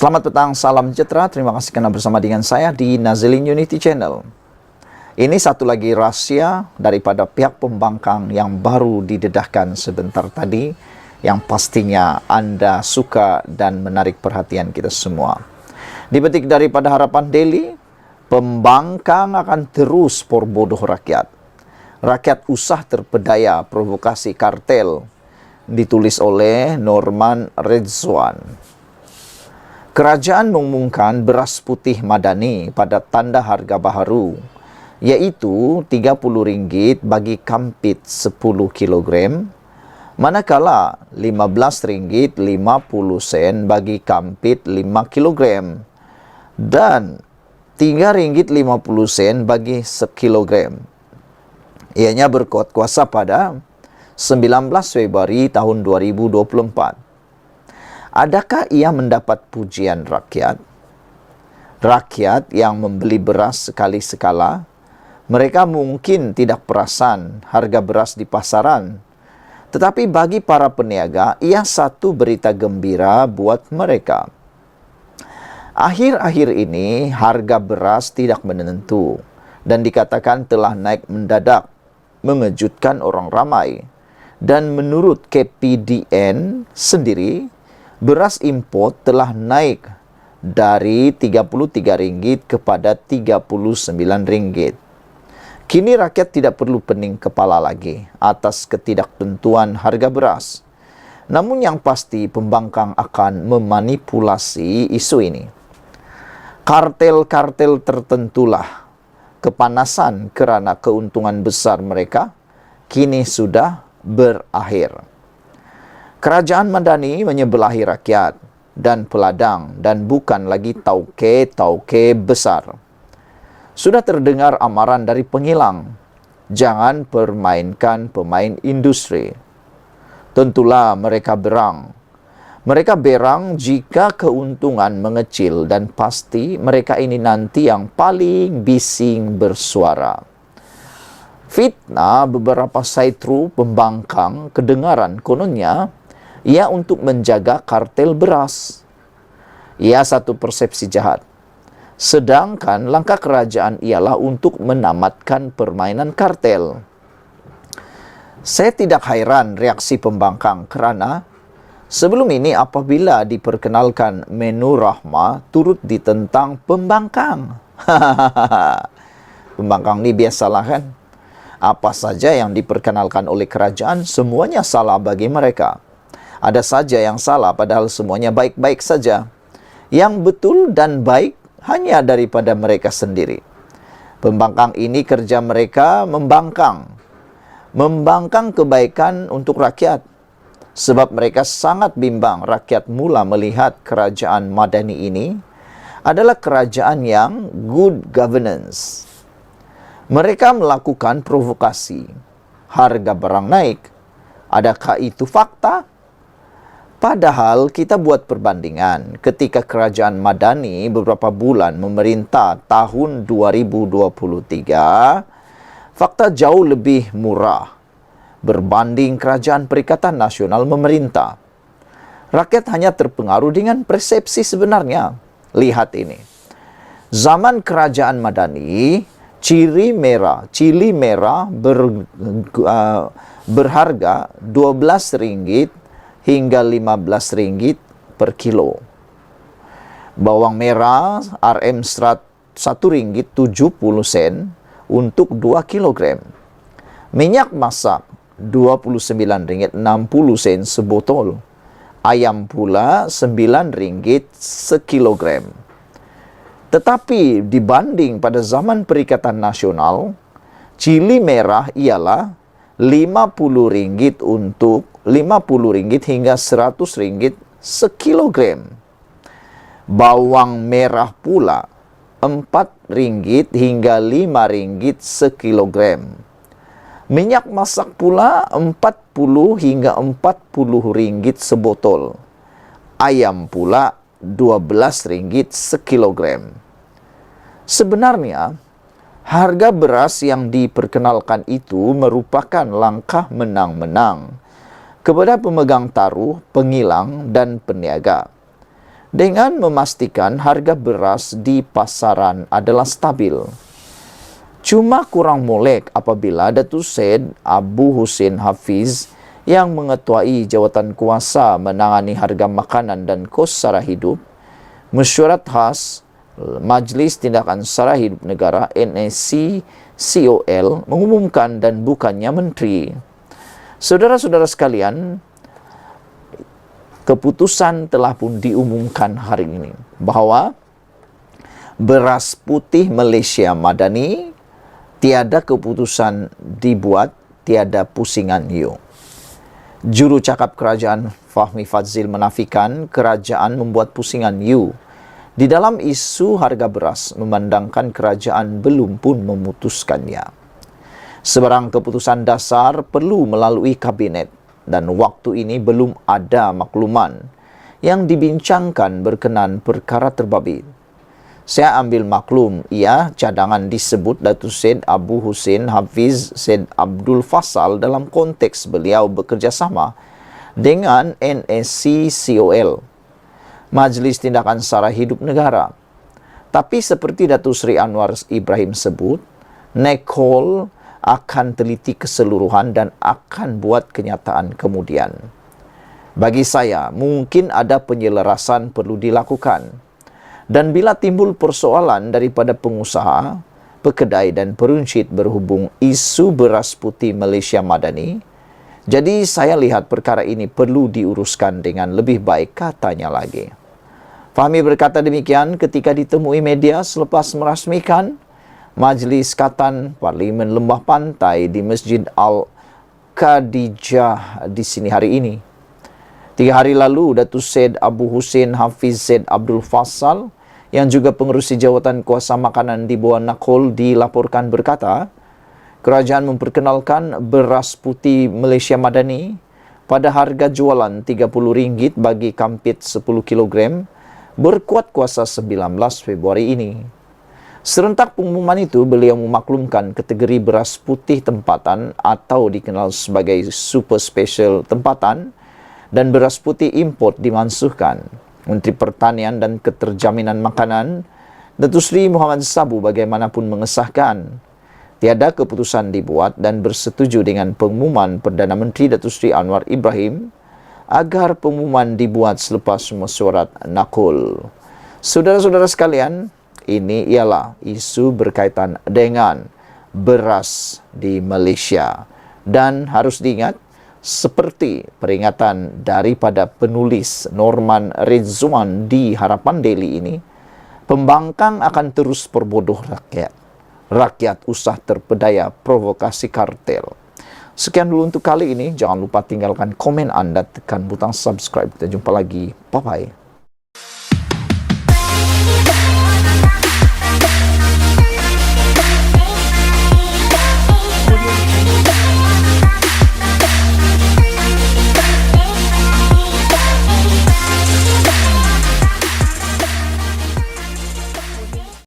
Selamat petang, salam sejahtera. Terima kasih karena bersama dengan saya di Nazilin Unity Channel. Ini satu lagi rahasia daripada pihak pembangkang yang baru didedahkan sebentar tadi, yang pastinya Anda suka dan menarik perhatian kita semua. Dipetik daripada Harapan Daily, pembangkang akan terus perbodoh rakyat. Rakyat usah terpedaya provokasi kartel, ditulis oleh Norman Redzwan. Kerajaan mengumumkan beras putih Madani pada tanda harga baharu, yaitu RM30 bagi kampit 10 kg, manakala RM15.50 bagi kampit 5 kg, dan RM3.50 bagi 1 kg. Ianya berkuat kuasa pada 19 Februari tahun 2024. Adakah ia mendapat pujian rakyat? Rakyat yang membeli beras sekali sekala, mereka mungkin tidak perasan harga beras di pasaran. Tetapi bagi para peniaga, ia satu berita gembira buat mereka. Akhir-akhir ini, harga beras tidak menentu dan dikatakan telah naik mendadak, mengejutkan orang ramai. Dan menurut KPDN sendiri, beras import telah naik dari RM33 kepada RM39. Kini rakyat tidak perlu pening kepala lagi atas ketidaktentuan harga beras. Namun yang pasti pembangkang akan memanipulasi isu ini. Kartel-kartel tertentulah kepanasan kerana keuntungan besar mereka kini sudah berakhir. Kerajaan Madani menyebelahi rakyat dan peladang dan bukan lagi tauke-tauke besar. Sudah terdengar amaran dari pengilang, jangan permainkan pemain industri. Tentulah mereka berang. Mereka berang jika keuntungan mengecil dan pasti mereka ini nanti yang paling bising bersuara. Fitnah beberapa saitru pembangkang kedengaran kononnya ia untuk menjaga kartel beras. Ia satu persepsi jahat. Sedangkan langkah kerajaan ialah untuk menamatkan permainan kartel. Saya tidak hairan reaksi pembangkang kerana sebelum ini apabila diperkenalkan menu Rahma turut ditentang pembangkang. Pembangkang ni biasalah kan. Apa saja yang diperkenalkan oleh kerajaan semuanya salah bagi mereka. Ada saja yang salah padahal semuanya baik-baik saja. Yang betul dan baik hanya daripada mereka sendiri. Pembangkang ini kerja mereka membangkang. Membangkang kebaikan untuk rakyat. Sebab mereka sangat bimbang rakyat mula melihat kerajaan Madani ini adalah kerajaan yang good governance. Mereka melakukan provokasi. Harga barang naik. Adakah itu fakta? Padahal kita buat perbandingan ketika kerajaan Madani beberapa bulan memerintah tahun 2023, fakta jauh lebih murah berbanding kerajaan Perikatan Nasional memerintah. Rakyat hanya terpengaruh dengan persepsi sebenarnya. Lihat ini. Zaman kerajaan Madani, cili merah berharga RM12 hingga RM15 per kilo. Bawang merah RM RM1.70 untuk 2 kg. Minyak masak RM29.60 sebotol. Ayam pula RM9 sekilogram. Tetapi dibanding pada zaman Perikatan Nasional, cili merah ialah RM50 untuk RM50 hingga RM100 sekilogram. Bawang merah pula RM4 hingga RM5 sekilogram. Minyak masak pula RM40 hingga RM40 sebotol. Ayam pula RM12 sekilogram. Sebenarnya, harga beras yang diperkenalkan itu merupakan langkah menang-menang kepada pemegang taruh, pengilang, dan peniaga. dengan memastikan harga beras di pasaran adalah stabil. Cuma kurang molek apabila Datuk Seri Abu Hussein Hafiz yang mengetuai jawatan kuasa menangani harga makanan dan kos sara hidup, Mesyuarat Khas Majlis Tindakan Sara Hidup Negara NSC COL mengumumkan dan bukannya menteri. Saudara-saudara sekalian, keputusan telah pun diumumkan hari ini bahawa beras putih Malaysia Madani tiada keputusan dibuat, tiada pusingan you. Juru cakap kerajaan Fahmi Fadzil menafikan kerajaan membuat pusingan you di dalam isu harga beras, memandangkan kerajaan belum pun memutuskannya. Sebarang keputusan dasar perlu melalui kabinet dan waktu ini belum ada makluman yang dibincangkan berkenan perkara terbabit. Saya ambil maklum, cadangan disebut Datuk Seri Abu Hussein Hafiz Said Abdul Fasal dalam konteks beliau bekerjasama dengan NSC COL, Majlis Tindakan Sara Hidup Negara. Tapi seperti Datuk Seri Anwar Ibrahim sebut, NECOL akan teliti keseluruhan dan akan buat kenyataan kemudian. Bagi saya, mungkin ada penyelarasan perlu dilakukan. Dan bila timbul persoalan daripada pengusaha, pekedai dan peruncit berhubung isu beras putih Malaysia Madani, jadi saya lihat perkara ini perlu diuruskan dengan lebih baik, katanya lagi. Fahmi berkata demikian ketika ditemui media selepas merasmikan Majlis Katan Parlimen Lembah Pantai di Masjid Al-Khadijah di sini hari ini. 3 hari lalu, Datuk Seri Abu Hussein Hafiz Said Abdul Fasal yang juga pengerusi jawatan kuasa makanan di bawah NACOL dilaporkan berkata, kerajaan memperkenalkan beras putih Malaysia Madani pada harga jualan RM30 bagi kampit 10 kg berkuat kuasa 19 Februari ini. Serentak pengumuman itu, beliau memaklumkan kategori beras putih tempatan atau dikenal sebagai super special tempatan dan beras putih import dimansuhkan. Menteri Pertanian dan Keterjaminan Makanan, Datuk Seri Muhammad Sabu bagaimanapun mengesahkan tiada keputusan dibuat dan bersetuju dengan pengumuman Perdana Menteri Datuk Seri Anwar Ibrahim agar pengumuman dibuat selepas mesyuarat NACOL. Saudara-saudara sekalian, ini ialah isu berkaitan dengan beras di Malaysia. Dan harus diingat, seperti peringatan daripada penulis Norman Rizwan di Harapan Daily ini, pembangkang akan terus perbodoh rakyat. Rakyat usah terpedaya provokasi kartel. Sekian dulu untuk kali ini. Jangan lupa tinggalkan komen anda, tekan butang subscribe. Kita jumpa lagi. Bye-bye.